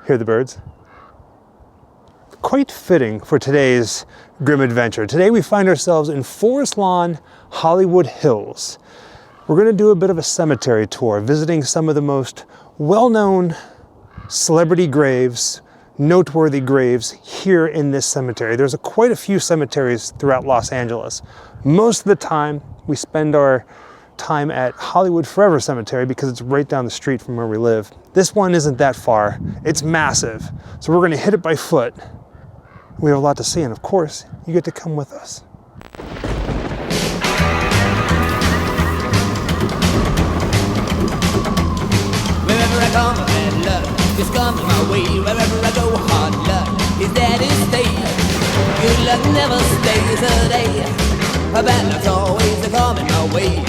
Hear the birds? Quite fitting for today's Grimm adventure. Today we find ourselves in Forest Lawn, Hollywood Hills. We're going to do a bit of a cemetery tour, visiting some of the most well-known celebrity graves, noteworthy graves here in this cemetery. There's quite a few cemeteries throughout Los Angeles. Most of the time we spend our time at Hollywood Forever Cemetery because it's right down the street from where we live. This one isn't that far. It's massive. So we're going to hit it by foot. We have a lot to see, and of course, you get to come with us. Wherever I come, bad luck is coming my way. Wherever I go, hard luck is that it stays. Good luck never stays a day. Bad luck's always coming my way.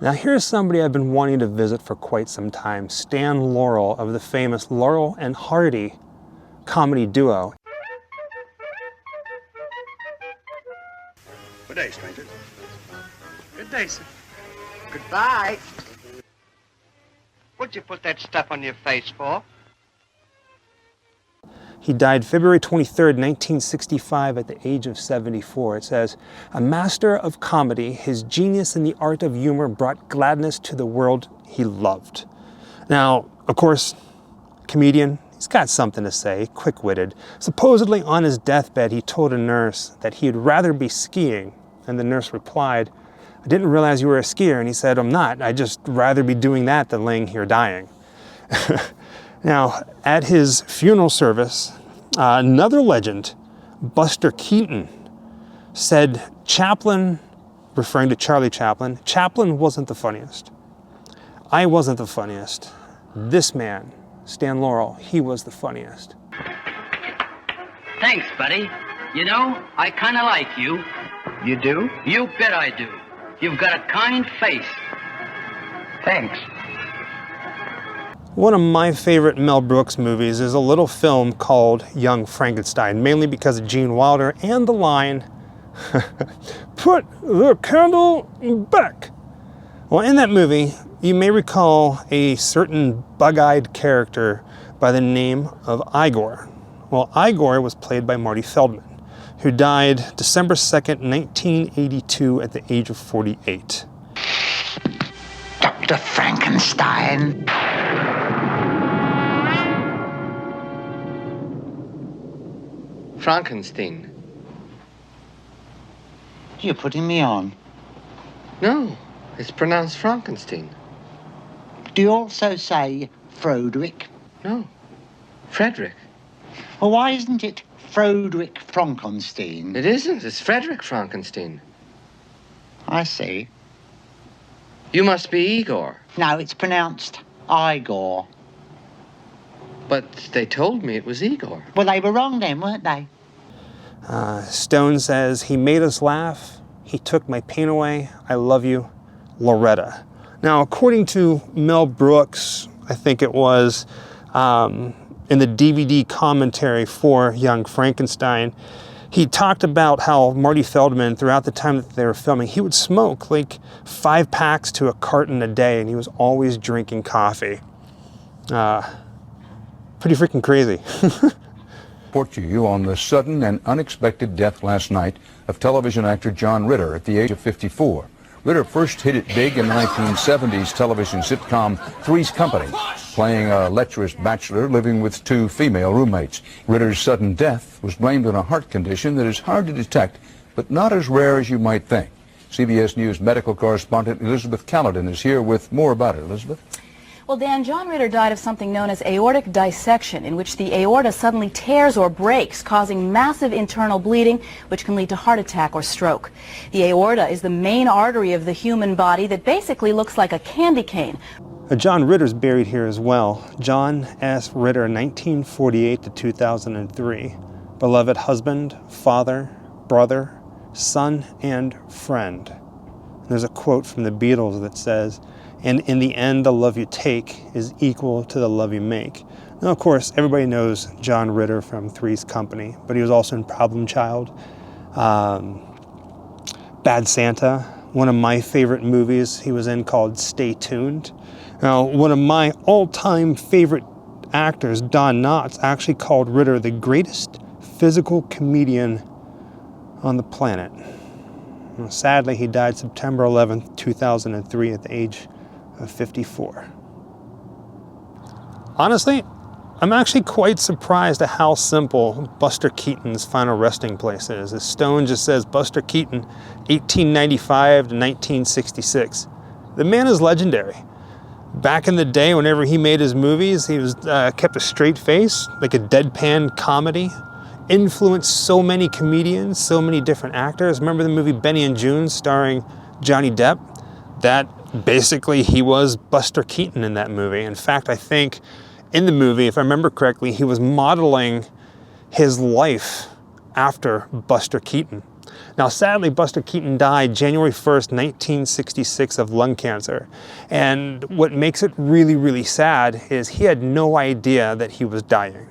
Now here's somebody I've been wanting to visit for quite some time, Stan Laurel of the famous Laurel and Hardy comedy duo. Good day, stranger. Good day, sir. Goodbye. What'd you put that stuff on your face for? He died February 23rd, 1965 at the age of 74. It says, a master of comedy, his genius in the art of humor brought gladness to the world he loved. Now, of course, comedian, he's got something to say, quick-witted. Supposedly on his deathbed, he told a nurse that he'd rather be skiing. And the nurse replied, I didn't realize you were a skier. And he said, I'm not. I'd just rather be doing that than laying here dying. Now, at his funeral service, another legend, Buster Keaton, said Chaplin, referring to Charlie Chaplin, Chaplin wasn't the funniest. I wasn't the funniest. This man, Stan Laurel, he was the funniest. Thanks, buddy. You know, I kind of like you. You do? You bet I do. You've got a kind face. Thanks. One of my favorite Mel Brooks movies is a little film called Young Frankenstein, mainly because of Gene Wilder and the line, put the candle back. Well, in that movie, you may recall a certain bug-eyed character by the name of Igor. Well, Igor was played by Marty Feldman, who died December 2nd, 1982 at the age of 48. Dr. Frankenstein. Frankenstein. You're putting me on. No, it's pronounced Frankenstein. Do you also say Froderick? No, Frederick. Well, why isn't it Froderick Frankenstein? It isn't. It's Frederick Frankenstein. I see. You must be Igor. No, it's pronounced Igor. But they told me it was Igor. Well, they were wrong then, weren't they? Stone says, he made us laugh. He took my pain away. I love you, Loretta. Now, according to Mel Brooks, I think it was, in the DVD commentary for Young Frankenstein, he talked about how Marty Feldman, throughout the time that they were filming, he would smoke like 5 packs to a carton a day, and he was always drinking coffee. Pretty freaking crazy. Report to you on the sudden and unexpected death last night of television actor John Ritter at the age of 54. Ritter first hit it big in the 1970s television sitcom Three's Company, playing a lecherous bachelor living with 2 female roommates. Ritter's sudden death was blamed on a heart condition that is hard to detect, but not as rare as you might think. CBS News medical correspondent Elizabeth Caledon is here with more about it. Elizabeth? Well, Dan, John Ritter died of something known as aortic dissection, in which the aorta suddenly tears or breaks, causing massive internal bleeding, which can lead to heart attack or stroke. The aorta is the main artery of the human body that basically looks like a candy cane. John Ritter's buried here as well. John S. Ritter, 1948 to 2003. Beloved husband, father, brother, son, and friend. There's a quote from the Beatles that says, and in the end, the love you take is equal to the love you make. Now, of course, everybody knows John Ritter from Three's Company, but he was also in Problem Child, Bad Santa, one of my favorite movies he was in called Stay Tuned. Now, one of my all-time favorite actors, Don Knotts, actually called Ritter the greatest physical comedian on the planet. Well, sadly, he died September 11th, 2003 at the age of 54. Honestly, I'm actually quite surprised at how simple Buster Keaton's final resting place is. The stone just says Buster Keaton, 1895 to 1966. The man is legendary. Back in the day, whenever he made his movies, he was kept a straight face, like a deadpan comedy. Influenced so many comedians, so many different actors. Remember the movie Benny and June starring Johnny Depp? That basically, he was Buster Keaton in that movie. In fact, I think in the movie, if I remember correctly, he was modeling his life after Buster Keaton. Now, sadly, Buster Keaton died January 1st, 1966 of lung cancer. And what makes it really, really sad is he had no idea that he was dying.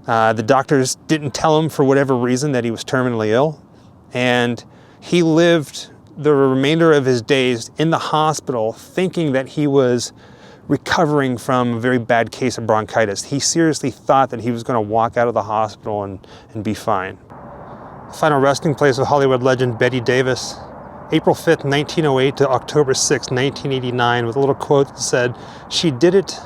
The doctors didn't tell him for whatever reason that he was terminally ill. And he lived the remainder of his days in the hospital thinking that he was recovering from a very bad case of bronchitis. He seriously thought that he was going to walk out of the hospital and be fine. Final resting place of Hollywood legend Bette Davis, April 5th, 1908 to October 6th, 1989, with a little quote that said, "She did it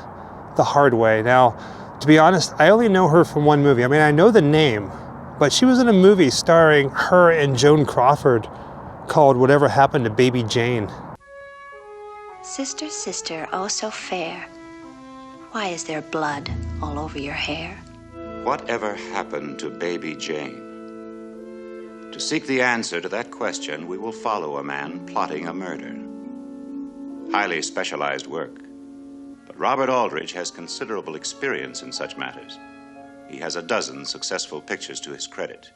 the hard way." Now, to be honest, I only know her from one movie. I mean, I know the name, but she was in a movie starring her and Joan Crawford called Whatever Happened to Baby Jane. Sister, sister, oh so fair, why is there blood all over your hair? Whatever happened to Baby Jane? To seek the answer to that question, we will follow a man plotting a murder. Highly specialized work. But Robert Aldrich has considerable experience in such matters. He has a dozen successful pictures to his credit.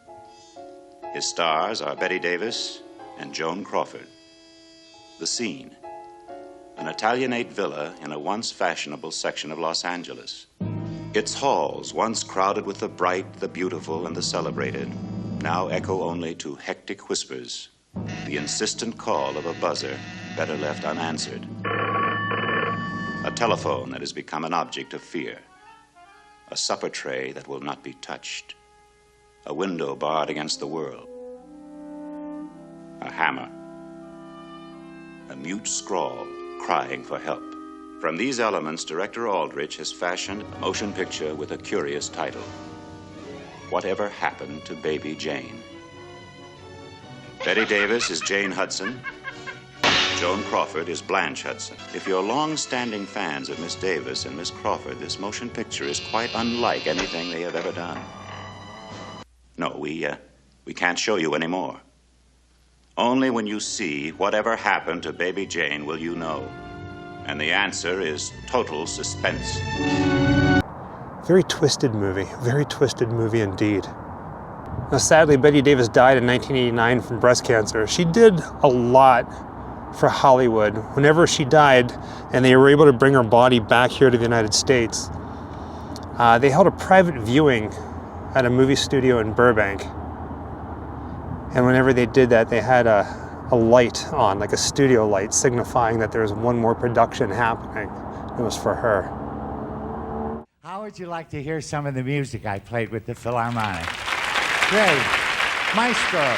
His stars are Bette Davis and Joan Crawford. The scene: an Italianate villa in a once fashionable section of Los Angeles. Its halls, once crowded with the bright, the beautiful, and the celebrated, now echo only to hectic whispers, the insistent call of a buzzer better left unanswered. A telephone that has become an object of fear. A supper tray that will not be touched. A window barred against the world. A hammer. A mute scrawl crying for help. From these elements, director Aldrich has fashioned a motion picture with a curious title: Whatever Happened to Baby Jane? Bette Davis is Jane Hudson. Joan Crawford is Blanche Hudson. If you're long-standing fans of Miss Davis and Miss Crawford, this motion picture is quite unlike anything they have ever done. No, we can't show you anymore. Only when you see Whatever Happened to Baby Jane will you know. And the answer is total suspense. Very twisted movie indeed. Now, sadly, Bette Davis died in 1989 from breast cancer. She did a lot for Hollywood. Whenever she died and they were able to bring her body back here to the United States, they held a private viewing at a movie studio in Burbank. And whenever they did that, they had a light on, like a studio light, signifying that there was one more production happening. It was for her. How would you like to hear some of the music I played with the Philharmonic? Great. Maestro.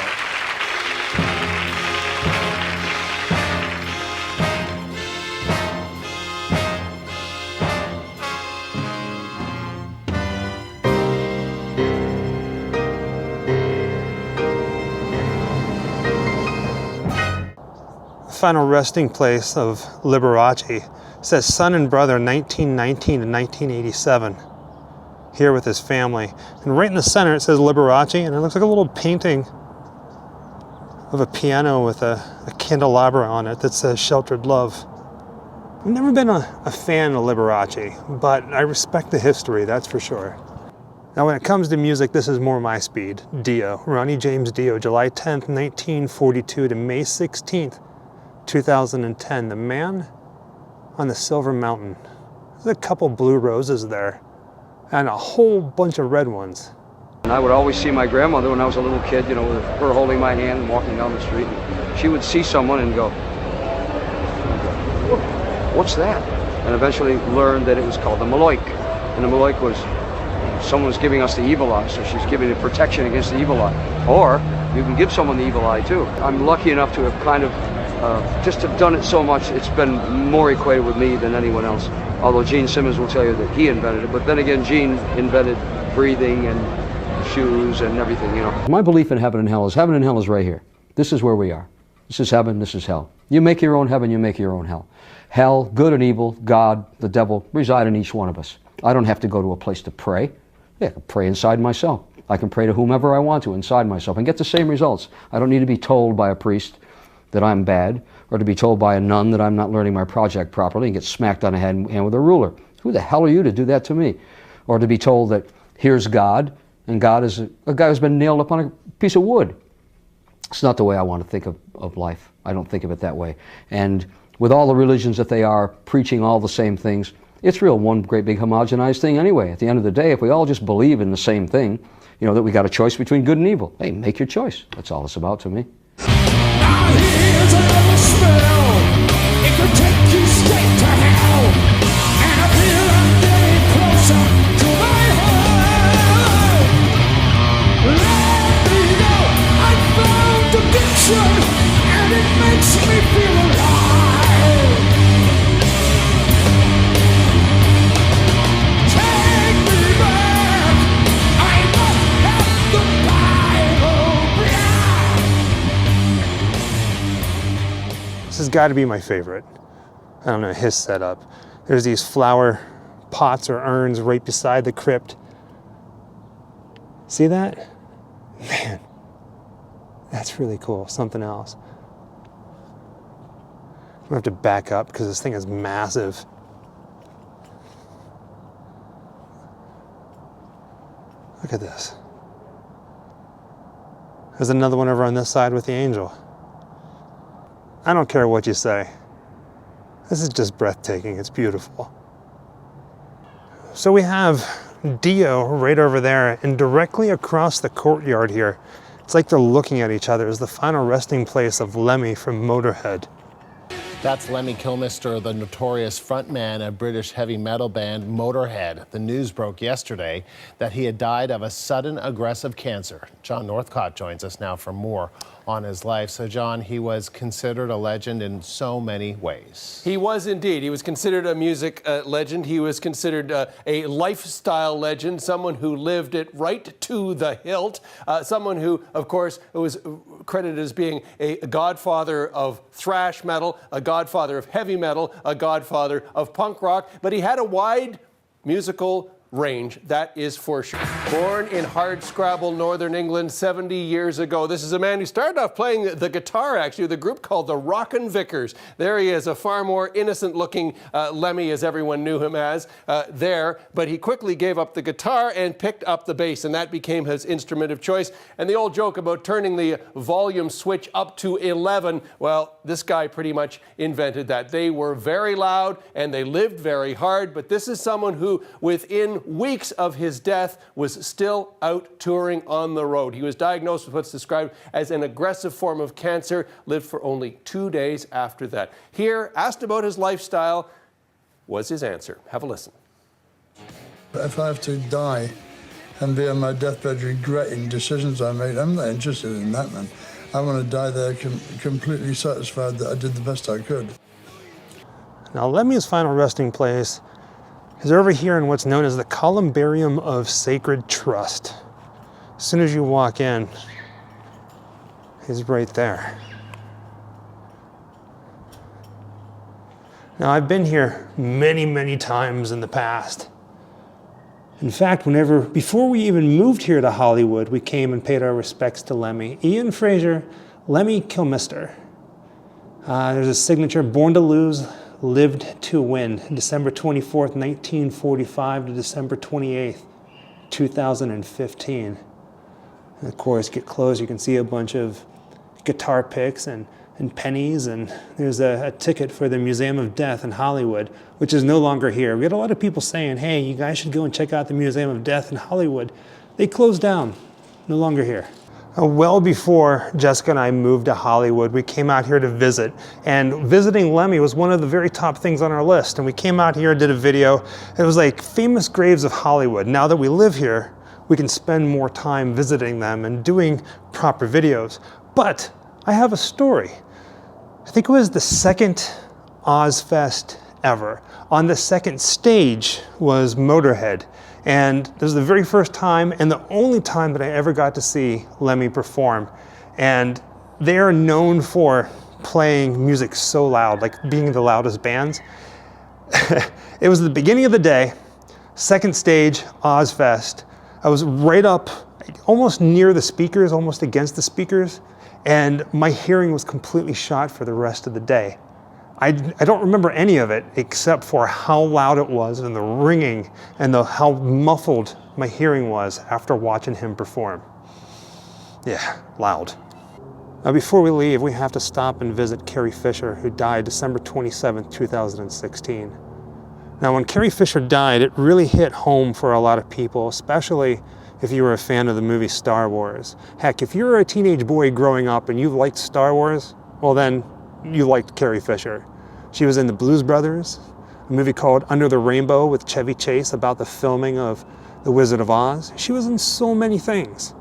Final resting place of Liberace says son and brother 1919 to 1987, here with his family. And right in the center it says Liberace, and it looks like a little painting of a piano with a candelabra on it that says Sheltered Love. I've never been a fan of Liberace, but I respect the history, that's for sure. Now when it comes to music, this is more my speed. Dio, Ronnie James Dio, July 10th, 1942 to May 16th, 2010, the man on the Silver Mountain. There's a couple blue roses there and a whole bunch of red ones. And I would always see my grandmother when I was a little kid, you know, with her holding my hand and walking down the street. And she would see someone and go, what's that? And eventually learned that it was called the Maloik. And the Maloik was, someone was giving us the evil eye, so she's giving it protection against the evil eye. Or you can give someone the evil eye too. I'm lucky enough to have kind of, just have done it so much, it's been more equated with me than anyone else. Although Gene Simmons will tell you that he invented it, but then again, Gene invented breathing and shoes and everything, you know. My belief in heaven and hell is right here. This is where we are. This is heaven, this is hell. You make your own heaven, you make your own hell. Hell, good and evil, God, the devil, reside in each one of us. I don't have to go to a place to pray. Yeah, I can pray inside myself. I can pray to whomever I want to inside myself and get the same results. I don't need to be told by a priest that I'm bad, or to be told by a nun that I'm not learning my project properly and get smacked on the hand with a ruler. Who the hell are you to do that to me? Or to be told that here's God, and God is a guy who's been nailed up on a piece of wood. It's not the way I want to think of life. I don't think of it that way. And with all the religions that they are, preaching all the same things, it's real one great big homogenized thing anyway. At the end of the day, if we all just believe in the same thing, you know, that we got a choice between good and evil. Hey, make your choice. That's all it's about to me. And it makes me feel alive. Take me back. I must have the Bible. This has got to be my favorite. I don't know, his setup. There's these flower pots or urns right beside the crypt. See that? Man. That's really cool, something else. I'm gonna have to back up because this thing is massive. Look at this. There's another one over on this side with the angel. I don't care what you say. This is just breathtaking, it's beautiful. So we have Dio right over there, and directly across the courtyard here, it's like they're looking at each other, is the final resting place of Lemmy from Motorhead. That's Lemmy Kilmister, the notorious frontman of British heavy metal band Motorhead. The news broke yesterday that he had died of a sudden aggressive cancer. John Northcott joins us now for more on his life. So, John, he was considered a legend in so many ways. He was indeed. He was considered a music legend. He was considered a lifestyle legend, someone who lived it right to the hilt, someone who, of course, was credited as being a godfather of thrash metal, a godfather of heavy metal, a godfather of punk rock, but he had a wide musical range, that is for sure. Born in hardscrabble Northern England 70 years ago. This is a man who started off playing the guitar, actually, with a group called the Rockin' Vickers. There he is, a far more innocent-looking Lemmy, as everyone knew him as, there. But he quickly gave up the guitar and picked up the bass, and that became his instrument of choice. And the old joke about turning the volume switch up to 11, well, this guy pretty much invented that. They were very loud, and they lived very hard, but this is someone who, within weeks of his death, was still out touring on the road. He was diagnosed with what's described as an aggressive form of cancer, lived for only 2 days after that. Here, asked about his lifestyle, was his answer. Have a listen. If I have to die and be on my deathbed regretting decisions I made, I'm not interested in that, man. I want to die there completely satisfied that I did the best I could. Now, Lemmy's final resting place is over here in what's known as the Columbarium of Sacred Trust. As soon as you walk in, he's right there. Now, I've been here many, many times in the past. In fact, before we even moved here to Hollywood, we came and paid our respects to Lemmy. Ian Fraser, Lemmy Kilmister. There's a signature, Born to Lose, Lived to Win, December 24th, 1945 to December 28th, 2015. And of course, get close, you can see a bunch of guitar picks and pennies, and there's a ticket for the Museum of Death in Hollywood, which is no longer here. We had a lot of people saying, hey, you guys should go and check out the Museum of Death in Hollywood. They closed down, no longer here. Well before Jessica and I moved to Hollywood, we came out here to visit, and visiting Lemmy was one of the very top things on our list. And we came out here and did a video. It was like famous graves of Hollywood. Now that we live here, we can spend more time visiting them and doing proper videos. But I have a story. I think it was the second Ozfest ever. On the second stage was Motorhead. And this was the very first time and the only time that I ever got to see Lemmy perform. And they are known for playing music so loud, like being the loudest bands. It was the beginning of the day, second stage, Ozfest. I was right up, almost near the speakers, almost against the speakers, and my hearing was completely shot for the rest of the day. I don't remember any of it except for how loud it was and the ringing and how muffled my hearing was after watching him perform. Yeah, loud. Now before we leave, we have to stop and visit Carrie Fisher, who died December 27th, 2016. Now when Carrie Fisher died, it really hit home for a lot of people, especially if you were a fan of the movie Star Wars. Heck, if you were a teenage boy growing up and you liked Star Wars, well then, you liked Carrie Fisher. She was in The Blues Brothers, a movie called Under the Rainbow with Chevy Chase about the filming of The Wizard of Oz. She was in so many things.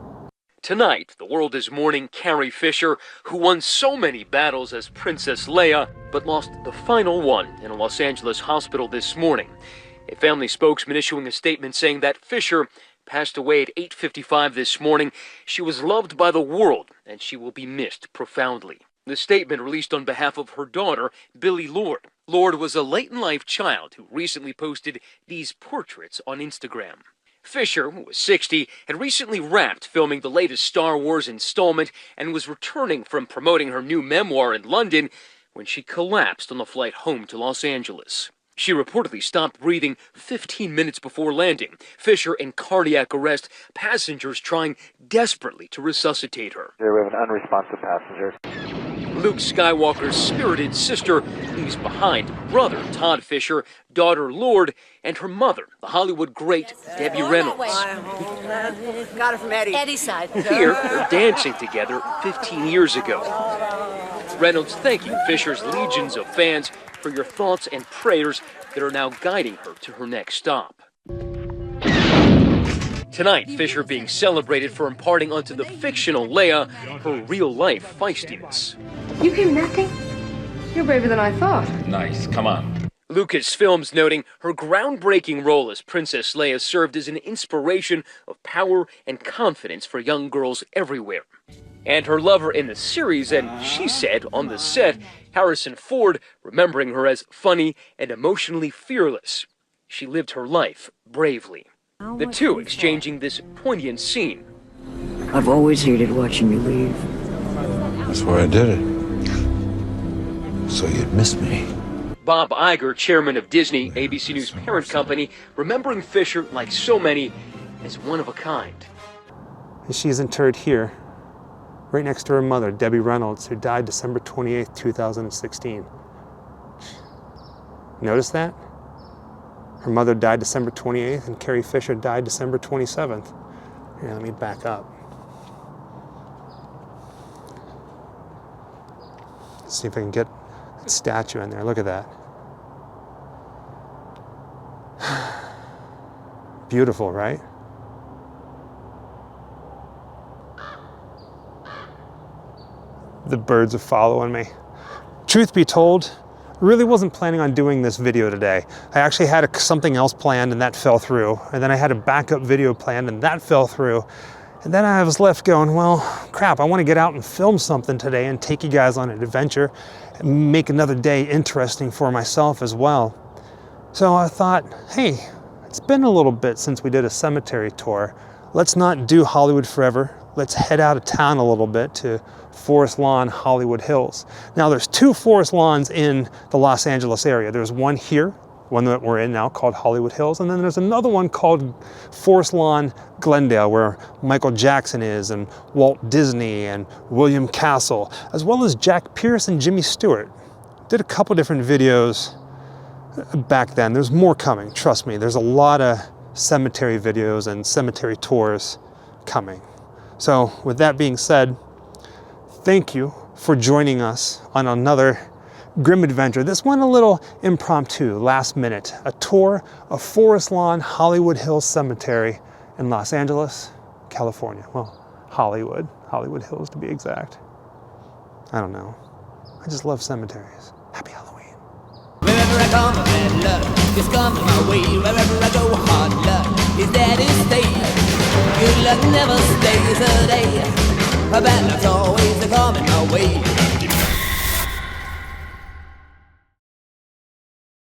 Tonight, the world is mourning Carrie Fisher, who won so many battles as Princess Leia, but lost the final one in a Los Angeles hospital this morning. A family spokesman issuing a statement saying that Fisher passed away at 8:55 this morning. She was loved by the world, and she will be missed profoundly. The statement released on behalf of her daughter, Billie Lourd. Lourd was a late-in-life child who recently posted these portraits on Instagram. Fisher, who was 60, had recently wrapped filming the latest Star Wars installment and was returning from promoting her new memoir in London when she collapsed on the flight home to Los Angeles. She reportedly stopped breathing 15 minutes before landing. Fisher in cardiac arrest, passengers trying desperately to resuscitate her. Here we have an unresponsive passenger. Luke Skywalker's spirited sister leaves behind brother Todd Fisher, daughter Lourd, and her mother, the Hollywood great Debbie Reynolds. Got it from Eddie. Eddie's side. Here, they're dancing together 15 years ago. Reynolds thanking Fisher's legions of fans for your thoughts and prayers that are now guiding her to her next stop. Tonight, Fisher being celebrated for imparting onto the fictional Leia her real-life feistiness. You came nothing? You're braver than I thought. Nice, come on. Lucasfilms noting her groundbreaking role as Princess Leia served as an inspiration of power and confidence for young girls everywhere. And her lover in the series, and she said on the set, Harrison Ford, remembering her as funny and emotionally fearless. She lived her life bravely. The two exchanging this poignant scene. I've always hated watching you leave. That's why I did it. So you'd miss me. Bob Iger, chairman of Disney, ABC News parent company, remembering Fisher, like so many, as one of a kind. She's interred here, right next to her mother, Debbie Reynolds, who died December 28th, 2016. Notice that? Her mother died December 28th, and Carrie Fisher died December 27th. Here, let me back up. Let's see if I can get that statue in there. Look at that. Beautiful, right? The birds are following me. Truth be told, I really wasn't planning on doing this video today. I actually had something else planned and that fell through. And then I had a backup video planned and that fell through. And then I was left going, well, crap, I want to get out and film something today and take you guys on an adventure and make another day interesting for myself as well. So I thought, hey, it's been a little bit since we did a cemetery tour. Let's not do Hollywood forever. Let's head out of town a little bit to Forest Lawn, Hollywood Hills. Now there's two forest lawns in the Los Angeles area. There's one here, one that we're in now called Hollywood Hills, and then there's another one called Forest Lawn, Glendale, where Michael Jackson is, and Walt Disney, and William Castle, as well as Jack Pierce and Jimmy Stewart. Did a couple different videos back then. There's more coming, trust me. There's a lot of cemetery videos and cemetery tours coming. So with that being said, thank you for joining us on another Grimm adventure. This one a little impromptu, last minute. A tour of Forest Lawn Hollywood Hills Cemetery in Los Angeles, California. Well, Hollywood Hills to be exact. I don't know. I just love cemeteries. Happy Halloween. Wherever I come, bad luck just comes my way. Wherever I go, hard luck is there to stay. Good luck never stays a day. Bad luck's always coming my way.